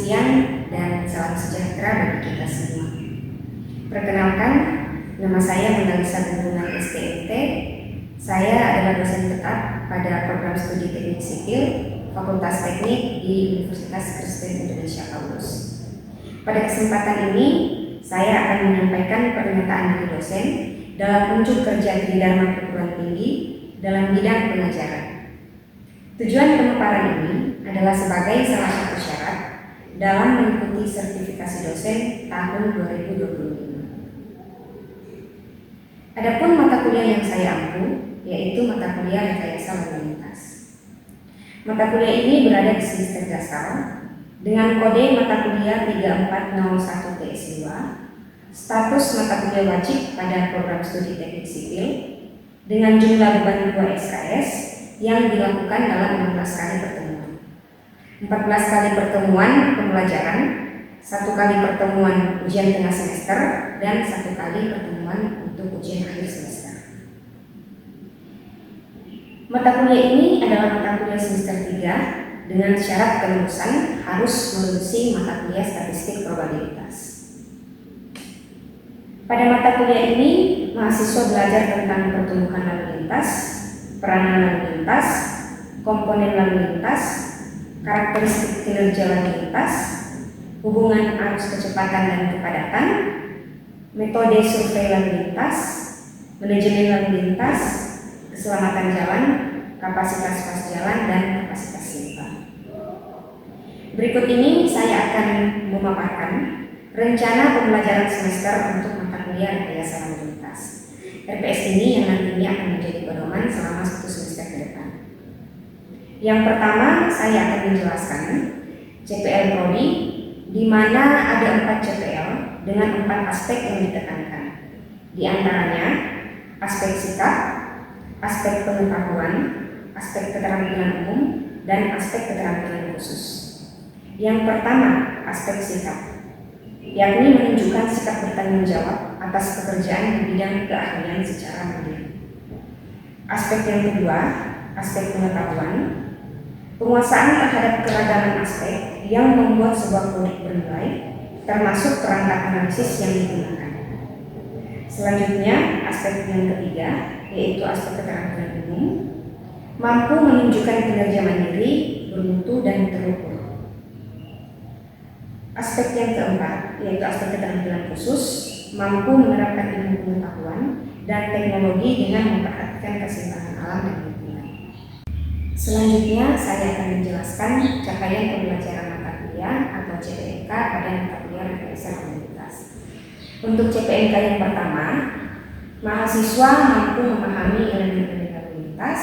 siang dan salam sejahtera bagi kita semua. Perkenalkan, nama saya Monalisa Gunggungan STMT. Saya adalah dosen tetap pada program studi Teknik Sipil Fakultas Teknik di Universitas Kristen Indonesia Paulus. Pada kesempatan ini, saya akan menyampaikan pernyataan dari dosen dalam unjuk kerja Tridharma Perguruan Tinggi dalam bidang pengajaran. Tujuan pemaparan ini adalah sebagai salah satu syarat dalam mengikuti sertifikasi dosen tahun 2025. Adapun mata kuliah yang saya ampu, yaitu mata kuliah rekayasa lalu lintas. Mata kuliah ini berada di semester dasar dengan kode mata kuliah 3401 TS2, status mata kuliah wajib pada program studi teknik sipil dengan jumlah beban 2 SKS yang dilakukan dalam 16 kali pertemuan. 14 kali pertemuan pembelajaran, 1 kali pertemuan ujian tengah semester, dan 1 kali pertemuan untuk ujian akhir semester. Mata kuliah ini adalah mata kuliah semester 3 dengan syarat kelulusan harus melulusi mata kuliah statistik probabilitas. Pada mata kuliah ini, mahasiswa belajar tentang pertumbuhan lalu lintas, peranan lalu lintas, komponen lalu lintas, karakteristik kinerja lalu lintas, hubungan arus kecepatan dan kepadatan, metode survei lalu lintas, manajemen lalu lintas, keselamatan jalan, kapasitas pas jalan, dan kapasitas simpang. Berikut ini saya akan memaparkan rencana pembelajaran semester untuk mata kuliah rekayasa lalu lintas. RPS ini yang nantinya akan menjadi pedoman selama 1 semester ke depan. Yang pertama, saya akan menjelaskan CPL Prodi, di mana ada 4 CPL dengan 4 aspek yang ditekankan. Di antaranya, aspek sikap, aspek pengetahuan, aspek keterampilan umum, dan aspek keterampilan khusus. Yang pertama, aspek sikap, yakni menunjukkan sikap bertanggung jawab atas pekerjaan di bidang keahlian secara mandiri. Aspek yang kedua, aspek pengetahuan, penguasaan terhadap keragaman aspek yang membuat sebuah produk bernilai, termasuk perangkat analisis yang digunakan. Selanjutnya, aspek yang ketiga, yaitu aspek keterampilan umum, mampu menunjukkan kinerja mandiri, bermutu, dan terukur. Aspek yang keempat, yaitu aspek keterampilan khusus, mampu menerapkan ilmu pengetahuan dan teknologi dengan memperhatikan keseimbangan alam dan lingkungan. Selanjutnya, saya akan menjelaskan capaian pembelajaran mata kuliah atau CPNK pada mata kuliah rekayasa lalu lintas. Untuk CPNK yang pertama, mahasiswa mampu memahami elemen-elemen lalu lintas.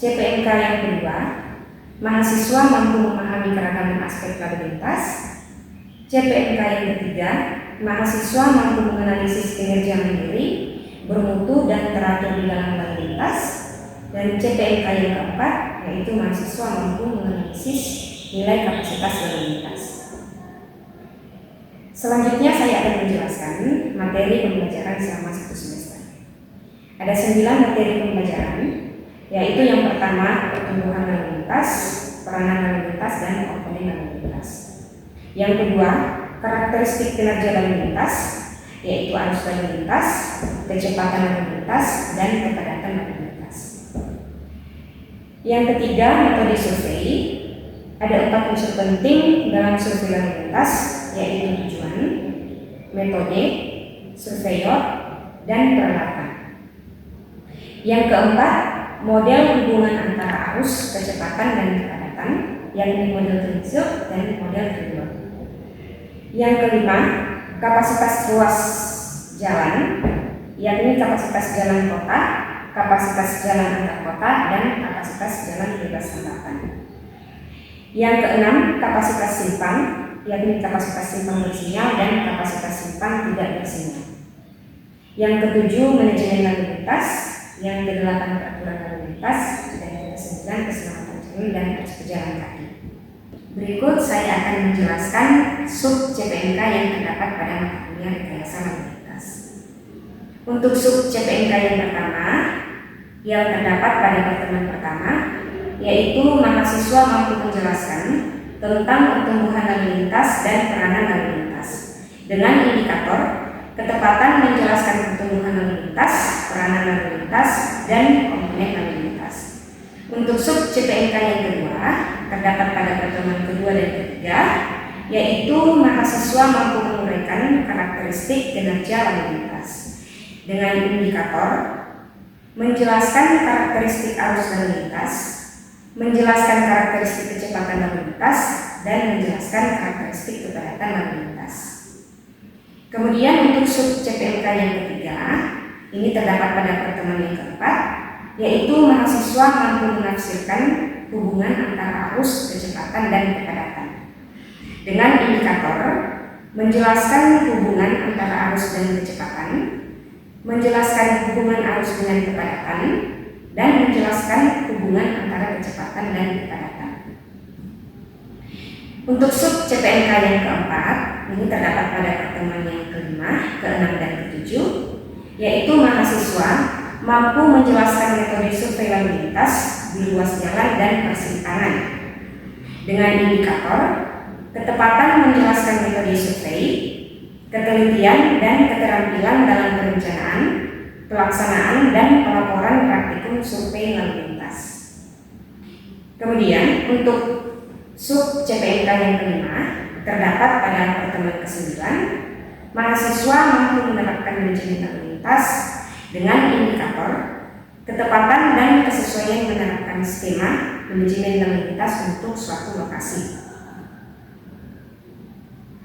CPNK yang kedua, mahasiswa mampu memahami keragaman aspek lalu lintas. CPNK yang ketiga, mahasiswa mampu menganalisis kinerja mandiri, bermutu, dan teratur di dalam lalu lintas. Dan CPNK yang keempat, yaitu mahasiswa mampu menganalisis nilai kapasitas lalu lintas. Selanjutnya saya akan menjelaskan materi pembelajaran selama 1 semester. Ada 9 materi pembelajaran, yaitu yang pertama pertumbuhan lalu lintas, peranan lalu lintas, dan komponen lalu lintas. Yang kedua, karakteristik kinerja lalu lintas, yaitu arus lalu lintas, kecepatan lalu lintas, dan kepadatan lalu lintas. Yang ketiga, metode survei. Ada 4 unsur penting dalam survei lalu lintas, yaitu tujuan, metode, surveyor, dan peralatan. Yang keempat, model hubungan antara arus, kecepatan, dan kepadatan, yakni model Trinziot dan model Trinziot. Yang kelima, kapasitas ruas jalan, yakni kapasitas jalan kota, kapasitas jalan antar kota, dan kapasitas jalan bebas hambatan. Yang keenam, kapasitas simpang, yakni kapasitas simpang bersinyal dan kapasitas simpang tidak bersinyal. Yang ketujuh, manajemen lalu lintas. Yang kedelapan, peraturan lalu lintas. Dan yang kesembilan, keselamatan jalan dan pejalan kaki. Berikut saya akan menjelaskan sub CPNK yang terdapat pada mata kuliah rekayasa lalu lintas. Untuk sub CPNK yang pertama, yang terdapat pada pertemuan pertama, yaitu mahasiswa mampu menjelaskan tentang pertumbuhan lalu lintas dan peranan lalu lintas dengan indikator ketepatan menjelaskan pertumbuhan lalu lintas, peranan lalu lintas, dan komponen lalu lintas. Untuk sub CPNK yang kedua terdapat pada pertemuan kedua dan ketiga, yaitu mahasiswa mampu menguraikan karakteristik kinerja lalu lintas dengan indikator menjelaskan karakteristik arus lalu lintas, menjelaskan karakteristik kecepatan lalu lintas, dan menjelaskan karakteristik kepadatan lalu lintas. Kemudian untuk sub CPNK yang ketiga, ini terdapat pada pertemuan yang keempat, yaitu mahasiswa mampu menafsirkan hubungan antara arus, kecepatan, dan kepadatan dengan indikator menjelaskan hubungan antara arus dan kecepatan, menjelaskan hubungan arus dengan kepadatan, dan menjelaskan hubungan antara kecepatan dan kepadatan. Untuk sub CPNK yang keempat, ini terdapat pada pertemuan yang kelima, keenam, dan ketujuh, yaitu mahasiswa mampu menjelaskan metode survei lalu lintas di ruas jalan dan persimpangan dengan indikator ketepatan menjelaskan metode survei, ketelitian dan keterampilan dalam perencanaan, pelaksanaan, dan pelaporan praktikum survei lalu lintas. Kemudian untuk sub CPNK yang kelima terdapat pada pertemuan ke-9, mahasiswa mampu menerapkan manajemen lalu lintas dengan indikator ketepatan dan kesesuaian menerapkan skema manajemen lalu lintas untuk suatu lokasi.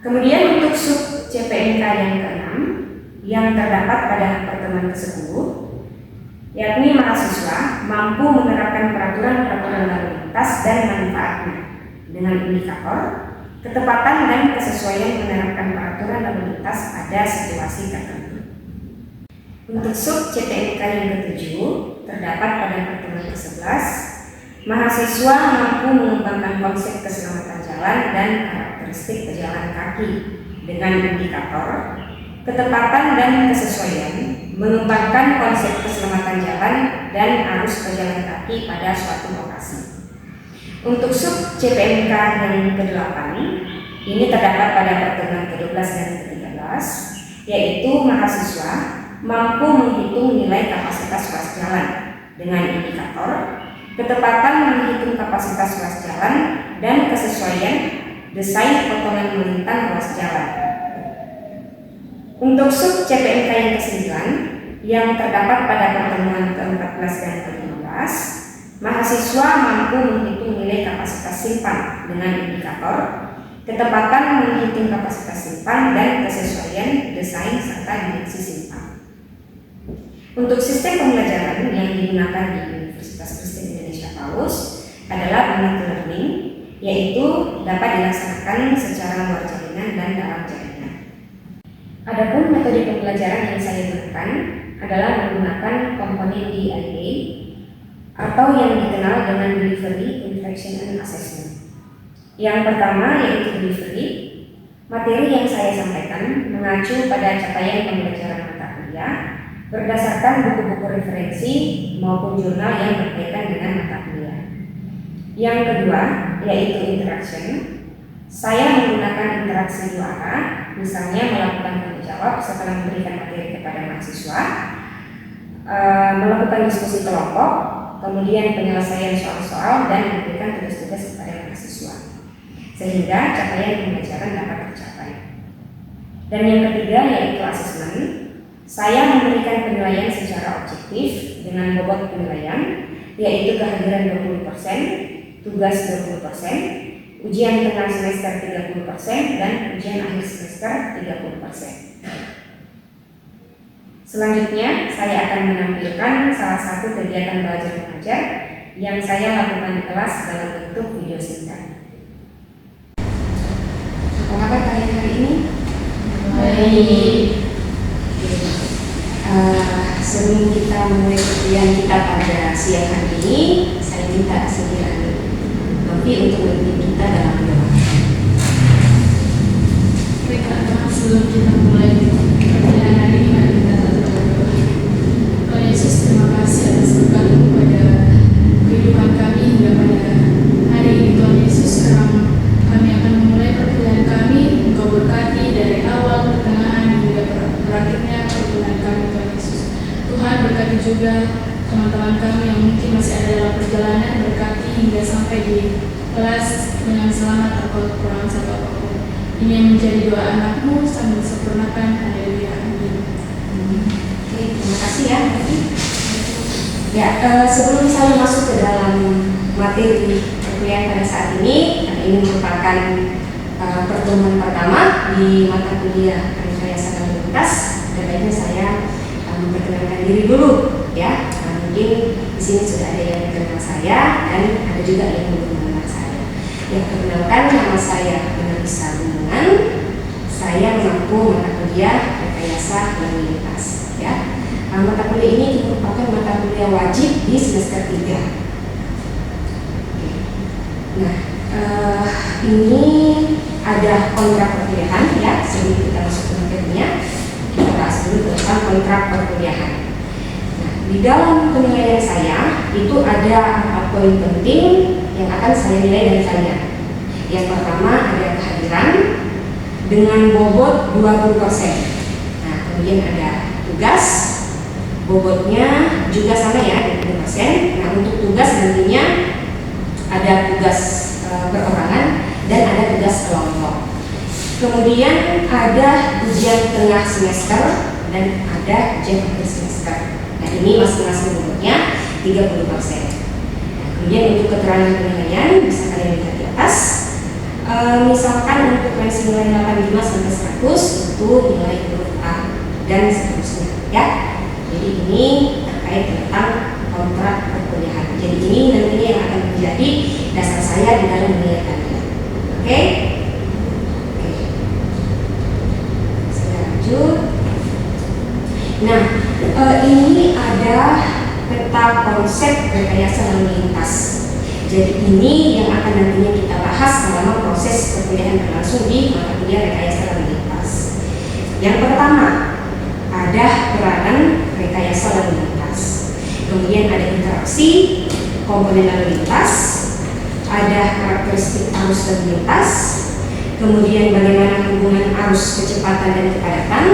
Kemudian untuk sub CPNK yang ke-6 yang terdapat pada pertemuan ke-10, yakni mahasiswa mampu menerapkan peraturan-peraturan lalu lintas dan manfaatnya dengan indikator ketepatan dan kesesuaian menerapkan peraturan lalu lintas pada situasi tertentu. Untuk sub CPNK yang ke-7 terdapat pada pertemuan ke-11, mahasiswa mampu mengembangkan konsep keselamatan jalan dan karakteristik pejalan kaki dengan indikator ketepatan dan kesesuaian mengembangkan konsep keselamatan jalan dan arus pejalan kaki pada suatu lokasi. Untuk sub CPNK yang ke-8, ini terdapat pada pertemuan ke-12 dan ke-13, yaitu mahasiswa mampu menghitung nilai kapasitas ruas jalan dengan indikator ketepatan menghitung kapasitas ruas jalan dan kesesuaian desain potongan melintang ruas jalan. Untuk sub CPNK yang ke-9 yang terdapat pada pertemuan ke-14 dan ke-15, mahasiswa mampu menghitung nilai kapasitas simpan dengan indikator ketepatan menghitung kapasitas simpan dan kesesuaian desain serta dimensi simpan. Untuk sistem pembelajaran yang digunakan di Universitas Kristen Indonesia Paulus adalah blended learning, yaitu dapat dilaksanakan secara luar jaringan dan dalam jaringan. Adapun metode pembelajaran yang saya gunakan adalah menggunakan komponen DIA atau yang dikenal dengan Delivery, Interaction, and Assessment. Yang pertama yaitu delivery. Materi yang saya sampaikan mengacu pada capaian pembelajaran mata kuliah berdasarkan buku-buku referensi maupun jurnal yang berkaitan dengan mata kuliah. Yang kedua yaitu interaction. Saya menggunakan interaksi dua arah, misalnya melakukan tanya jawab setelah memberikan materi kepada mahasiswa, melakukan diskusi kelompok, kemudian penyelesaian soal-soal, dan memberikan tugas-tugas kepada mahasiswa, sehingga capaian pembelajaran dapat tercapai. Dan yang ketiga yaitu asesmen. Saya memberikan penilaian secara objektif dengan bobot penilaian, yaitu kehadiran 20%, tugas 20%, ujian tengah semester 30%, dan ujian akhir semester 30%. Selanjutnya, saya akan menampilkan salah satu kegiatan belajar mengajar yang saya lakukan di kelas dalam bentuk video singkat. Apa kabar kalian hari ini? Baik. Sebelum kita mulai kajian kita pada siang hari ini, saya minta kesediaan Novi untuk memimpin kita dalam doa. Baiklah, sebelum kita mulai kajian hari ini, mari kita berdoa. Tuhan Yesus, terima kasih atas berkat-Mu pada kehidupan kami hingga pada hari ini. Tuhan Yesus, sekarang teman-teman kami yang mungkin masih ada dalam perjalanan, berkati hingga sampai di kelas dengan selamat atau kekurangan satu apapun. Ini yang menjadi doa anakmu sambil sempurnakan. Haleluya. Amin. Oke, terima kasih ya. Ya, sebelum saya masuk ke dalam materi perkuliahan pada saat ini, karena ini merupakan pertemuan pertama di mata kuliah Rekayasa Lalu Lintas, dan baiknya saya memperkenalkan diri dulu, ya. Mungkin di sini sudah ada yang mengenal saya dan ada juga yang belum mengenal saya. Yang perkenalkan, nama saya Analisa Gumungan. Saya mengaku mata kuliah Rekayasa Lalu Lintas, ya. Mata kuliah ini merupakan mata kuliah wajib di semester 3. Nah, ini ada kontrak perkuliahan, ya. Sebelum kita masuk ke materinya, kita bahas dulu tentang kontrak perkuliahan. Nah, di dalam penilaian saya itu ada 4 poin penting yang akan saya nilai dari kalian. Yang pertama ada kehadiran dengan bobot 20%. Nah, kemudian ada tugas, bobotnya juga sama ya, 20%. Nah, untuk tugas nantinya ada tugas perorangan dan ada tugas kelompok. Kemudian ada ujian tengah semester dan ada ujian akhir semester. Nah, ini masing-masing bobotnya 30%. Nah, kemudian untuk keterangan penilaian bisa kalian lihat di atas. Misalkan untuk range nilai 85 sampai 100 itu nilai huruf A dan seterusnya, ya. Jadi ini terkait tentang kontrak perkuliahan. Jadi ini nantinya yang akan menjadi dasar saya di dalam menilai kalian. Oke? Oke. Saya lanjut. Nah, ini ada peta konsep rekayasa lalu lintas. Jadi ini yang akan nantinya kita bahas selama proses perkuliahan berlangsung di mata kuliah rekayasa lalu lintas. Yang pertama, ada peranan rekayasa lalu lintas. Kemudian ada interaksi komponen lalu lintas, ada karakteristik arus lalu lintas, kemudian bagaimana hubungan arus kecepatan dan kepadatan,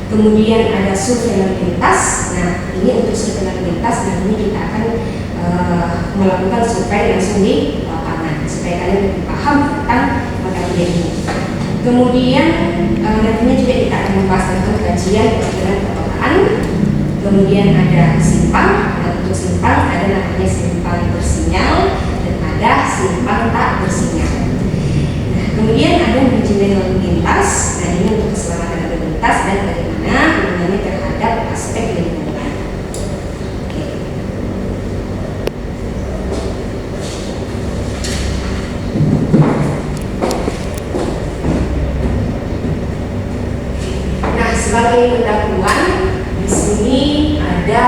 kemudian ada survei lalu lintas. Nah, ini untuk survei lalu lintas nantinya kita akan melakukan survei langsung di lapangan supaya kalian lebih paham tentang mata kuliah ini. Kemudian nantinya juga kita akan membahas tentang kajian perkiraan perkotaan. Kemudian ada simpang. Nah, untuk simpang ada namanya simpang bersinyal dan ada simpang tak bersinyal. Nah, kemudian ada manajemen lalu lintas. Nah, ini untuk keselamatan lalu lintas dan bagaimana hubungannya terhadap aspek lingkungan. Sebagai pendahuluan, di sini ada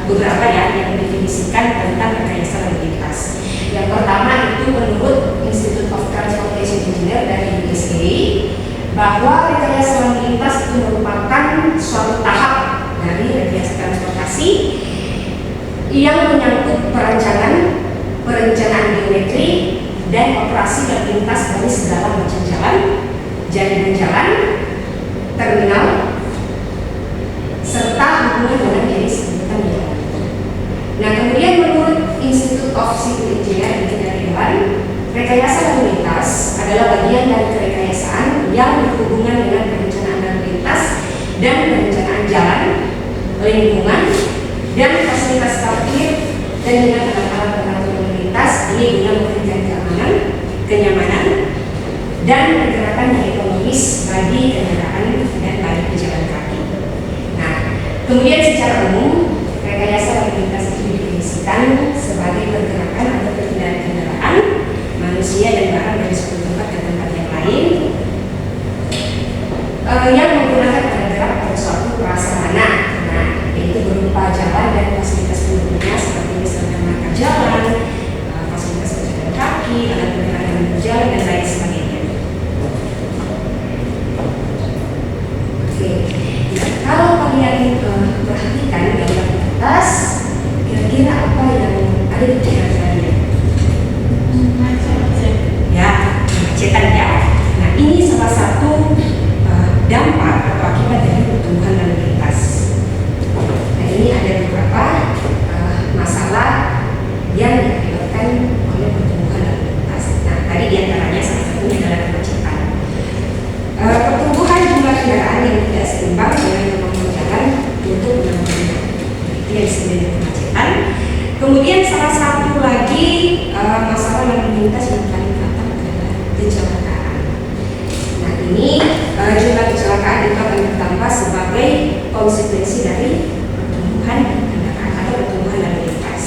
beberapa ya yang mendefinisikan tentang rekayasa lalu lintas. Yang pertama itu menurut Institute of Transportation Engineer dari USA bahwa rekayasa lalu lintas itu merupakan suatu tahap dari rekayasa transportasi yang menyangkut perencanaan geometri dan operasi lalu lintas dari segala macam jalan, jaringan jalan, terminal, serta hubungan dengan jenis angkutan jalan. Nah, kemudian menurut Institute of Civil Engineer dari Iran, rekayasa lalu lintas adalah bagian dari kerekayasaan yang berhubungan dengan perencanaan lalu lintas dan perencanaan jalan, lingkungan, dan fasilitas parkir dan dengan alat-alat pengatur lalu lintas. Ini guna memberikan keamanan, kenyamanan, dan pergerakan yang ekonomis bagi kendaraan dan bagi pejalan kaki. Nah, kemudian secara umum rekayasa lalu lintas itu didefinisikan sebagai pergerakan atau perpindahan kendaraan, manusia dan barang dari suatu tempat ke tempat yang lain yang menggunakan tergerak pada suatu prasarana. Nah, yaitu berupa jalan dan fasilitas pendukungnya seperti misalnya marka jalan, fasilitas pejalan kaki, alat kendaraan berjalan dan lain sebagainya. Kalau kalian perhatikan gambar di atas, kira-kira apa yang ada di pikiran kalian? Ya, kemacetan ya. Nah, ini salah satu dampak atau akibat dari pertumbuhan lalu lintas. konsekuensi dari pertumbuhan kendaraan atau pertumbuhan lalu lintas.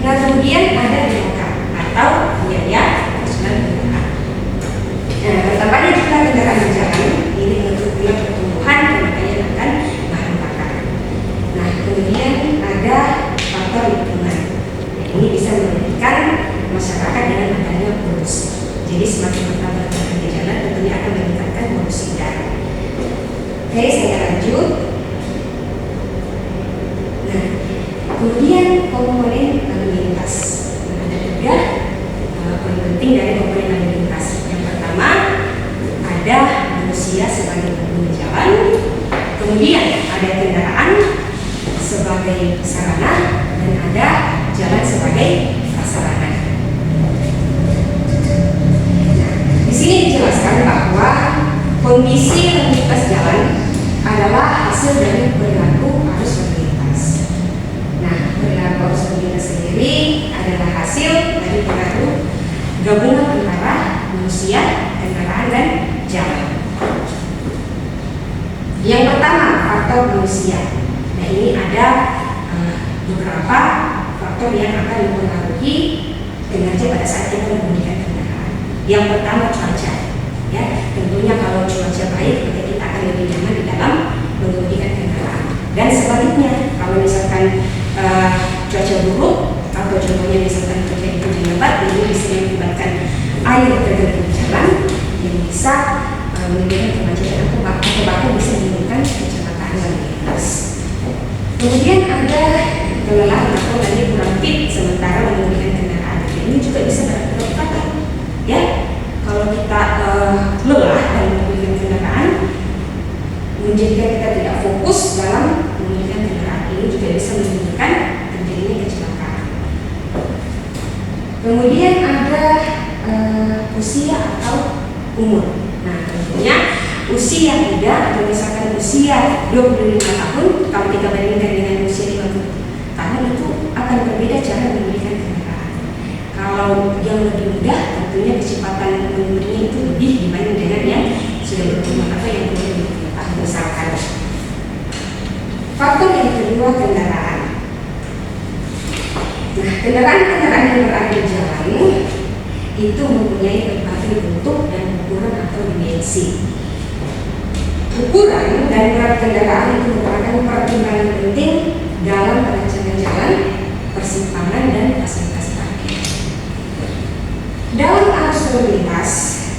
Nah, kemudian ada biaya atau biaya operasional kendaraan. Nah, bertambahnya jumlah kendaraan berjalan ini menentukan pertumbuhan pemakaian akan bahan bakar. Nah, kemudian ada faktor lingkungan. Nah, ini bisa merugikan masyarakat dengan adanya polusi. Jadi semakin bertambah kendaraan di jalan tentunya akan meningkatkan polusi udara. Oke, saya lanjut. Nah, kemudian komponen lalu lintas. Nah, ada tiga poin penting dari komponen lalu lintas. Yang pertama ada manusia sebagai pengguna jalan, kemudian ada kendaraan sebagai sarana, dan ada jalan sebagai prasarana. Nah, di sini dijelaskan bahwa kondisi lalu lintas jalan adalah hasil dari perilaku arus lalu lintas. Nah, perilaku arus lalu lintas sendiri adalah hasil dari perilaku gabungan antara manusia, kendaraan, dan jalan. Yang pertama, faktor manusia. Nah, ini ada beberapa faktor yang akan mempengaruhi kinerja pada saat kita mengemudikan kendaraan. Yang pertama, cuaca. Ya, tentunya kalau cuaca baik, maka kita akan lebih nyaman di dalam mengemudikan kendaraan. Dan sebaliknya, kalau misalkan cuaca buruk atau contohnya misalkan terjadi hujan lebat, ini bisa mengakibatkan air terjadi di jalan yang bisa menimbulkan kemacetan atau bahkan bisa menimbulkan kecelakaan lalu lintas. Kemudian ada kelelahan atau tadi kurang fit sementara mengemudikan kendaraan. Ini juga bisa berakibat fatal. Ya, kalau kita lelah dalam mengemudikan kendaraan, menjadikan kita tidak fokus dalam mengemudikan kendaraan, ini juga bisa menimbulkan terjadinya kecelakaan. Kemudian ada usia atau umur. Nah, tentunya usia muda atau misalkan usia 25 tahun, kalau kita bandingkan dengan usia 50 tahun, itu akan berbeda cara mengemudikan kendaraan. Kalau yang lebih muda, tentunya kecepatan mengemudinya itu lebih dibanding dengan yang sudah berumur atau yang belum 20 tahun misalkan. Faktor yang kedua, kendaraan. Nah, kendaraan-kendaraan yang berada di jalan itu mempunyai berbagai bentuk dan ukuran atau dimensi. Ukuran dan berat kendaraan itu merupakan pertimbangan penting dalam perencanaan jalan, persimpangan, dan fasilitas parkir. Dalam arus lalu lintas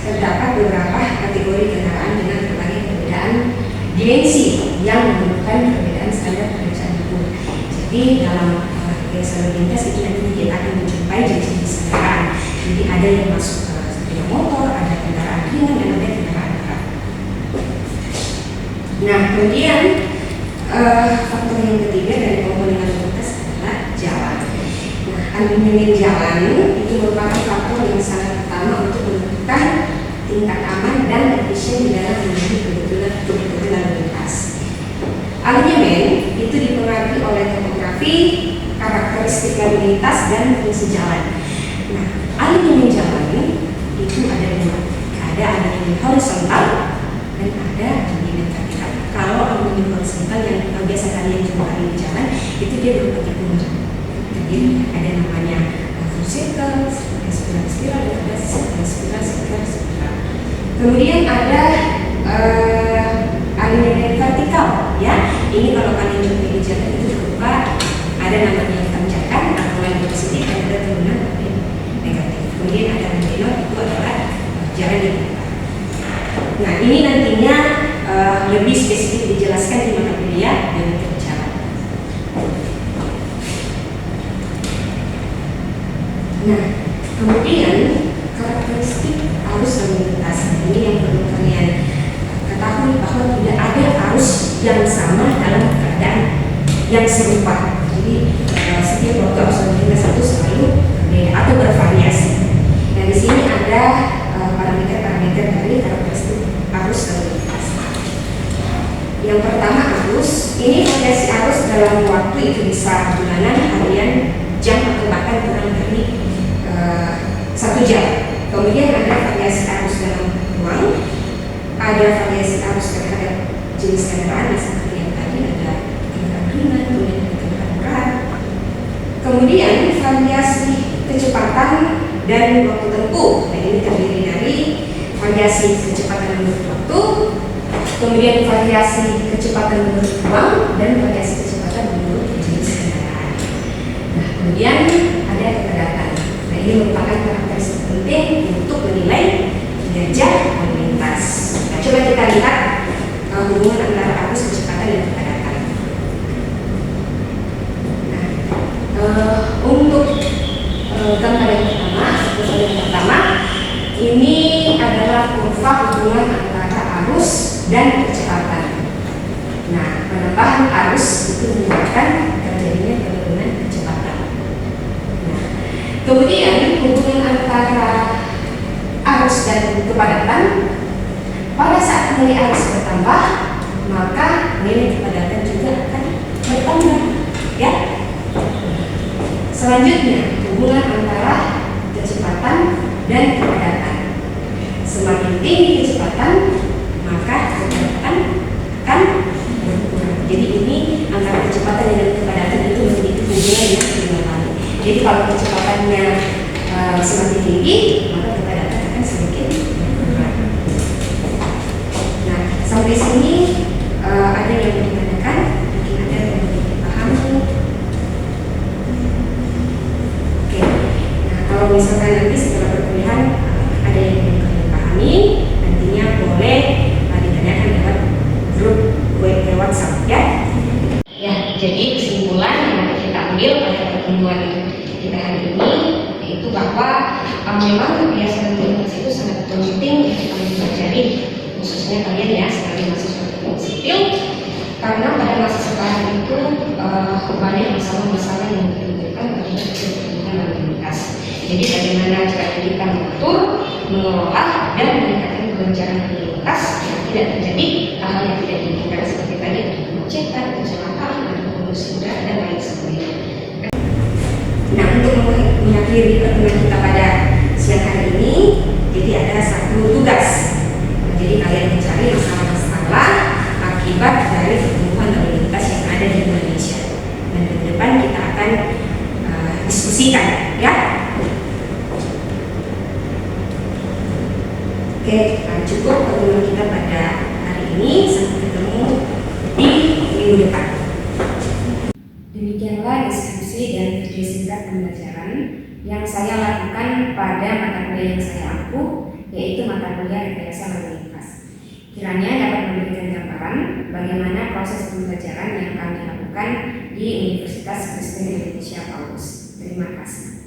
terdapat beberapa kategori kendaraan dengan berbagai perbedaan dimensi yang menentukan perbedaan standar perencanaan ukur. Jadi dalam rekayasa lalu lintas itu nanti kita akan menjumpai jenis kendaraan. Jadi ada yang masuk ke sepeda motor, ada kendaraan ringan, dan ada kendaraan berat. Nah, kemudian faktor yang ketiga dari komponen lalu lintas adalah jalan. Nah, aluminium jalan itu merupakan faktor yang sangat utama untuk menentukan tingkat aman dan efisien di dalam menjadi kebetulan lalu lintas. Aluminium itu dipengaruhi oleh topografi, karakteristik lalu lintas, dan fungsi jalan. Nah, aluminium jalan itu ada dua, ada aluminium horizontal dan ada aluminium vertikal. Kalau aluminium horizontal yang biasa kalian jumpai di jalan itu dia berupa tikungan. Jadi ada namanya full circle, spiral, dan ada spiral. Kemudian ada aluminium vertikal, ya. Ini kalau kalian jumpai di jalan itu berupa ada namanya tanjakan atau lain positif, dan ada turunan negatif. Kemudian ada menor, itu adalah jalan yang datar. Nah, ini nantinya lebih spesifik dijelaskan di mata kuliah dan jalan. Nah, kemudian karakteristik arus lalu lintas ini yang perlu kalian ketahui bahwa tidak ada arus yang sama dalam keadaan yang serupa. Jadi setiap waktu arus lalu lintas itu selalu berbeda atau bervariasi. Nah, di sini ada parameter-parameter dari karakteristik arus lalu lintas. Yang pertama arus, ini variasi arus dalam waktu itu bisa bulanan, harian, jam, atau bahkan kurang dari 1 jam. Kemudian ada variasi arus dalam ruang, ada variasi arus terhadap jenis kendaraan seperti yang tadi, ada dan waktu tempuh. Nah, ini terdiri dari variasi kecepatan menurut waktu, kemudian variasi kecepatan menurut ruang, dan variasi kecepatan menurut jenis kendaraan. Nah, kemudian ada kepadatan. Nah, ini merupakan karakteristik penting untuk menilai kinerja lalu lintas. Nah, coba kita lihat hubungan antara arus, kecepatan, dan kepadatan. Untuk gambar yang pertama, ini adalah kurva hubungan antara arus dan kecepatan. Nah, penambahan arus itu menyebabkan terjadinya penurunan kecepatan. Nah, kemudian hubungan antara arus dan kepadatan, pada saat nilai arus bertambah, maka nilai kepadatan juga akan bertambah, ya. Selanjutnya, hubungan antara kecepatan dan kepadatan. Semakin tinggi kecepatan, maka kepadatan akan berkurang. Jadi ini antara kecepatan dan kepadatan itu memiliki hubungan yang berbalik. Jadi kalau kecepatannya semakin tinggi, maka kepadatan akan sedikit berkurang. Nah, sampai sini ada yang mau ditanyakan? Mungkin ada yang mau dipahami. Kalau misalkan nanti setelah perkuliahan ada yang belum kalian pahami, nantinya boleh ditanyakan lewat grup WhatsApp, ya. Ya, jadi kesimpulan yang dapat kita ambil pada pertemuan kita hari ini yaitu bahwa memang kebiasaan lalu lintas itu sangat penting untuk kalian pelajari, khususnya kalian ya sebagai mahasiswa teknik sipil, karena pada masa sekarang itu banyak masalah-masalah yang ditimbulkan akibat pertumbuhan lalu lintas. Jadi bagaimana cara kita mengatur, mengelola, dan meningkatkan kelancaran lalu lintas agar tidak terjadi hal-hal yang tidak diinginkan seperti tadi kemacetan, kecelakaan, ada polusi udara dan lain sebagainya. Nah, untuk mengakhiri pertemuan kita pada siang hari ini, jadi ada satu tugas. Nah, jadi kalian mencari masalah-masalah akibat dari pertumbuhan lalu lintas yang ada di Indonesia. Dan ke depan kita akan diskusikan, ya. Oke, cukup pertemuan kita pada hari ini. Sampai ketemu di minggu depan. Demikianlah diskusi dan video singkat pembelajaran yang saya lakukan pada mata kuliah yang saya ampuh, yaitu mata kuliah rekayasa lalu lintas. Kiranya dapat memberikan gambaran bagaimana proses pembelajaran yang kami lakukan di Universitas Kristen Indonesia Paulus. Terima kasih.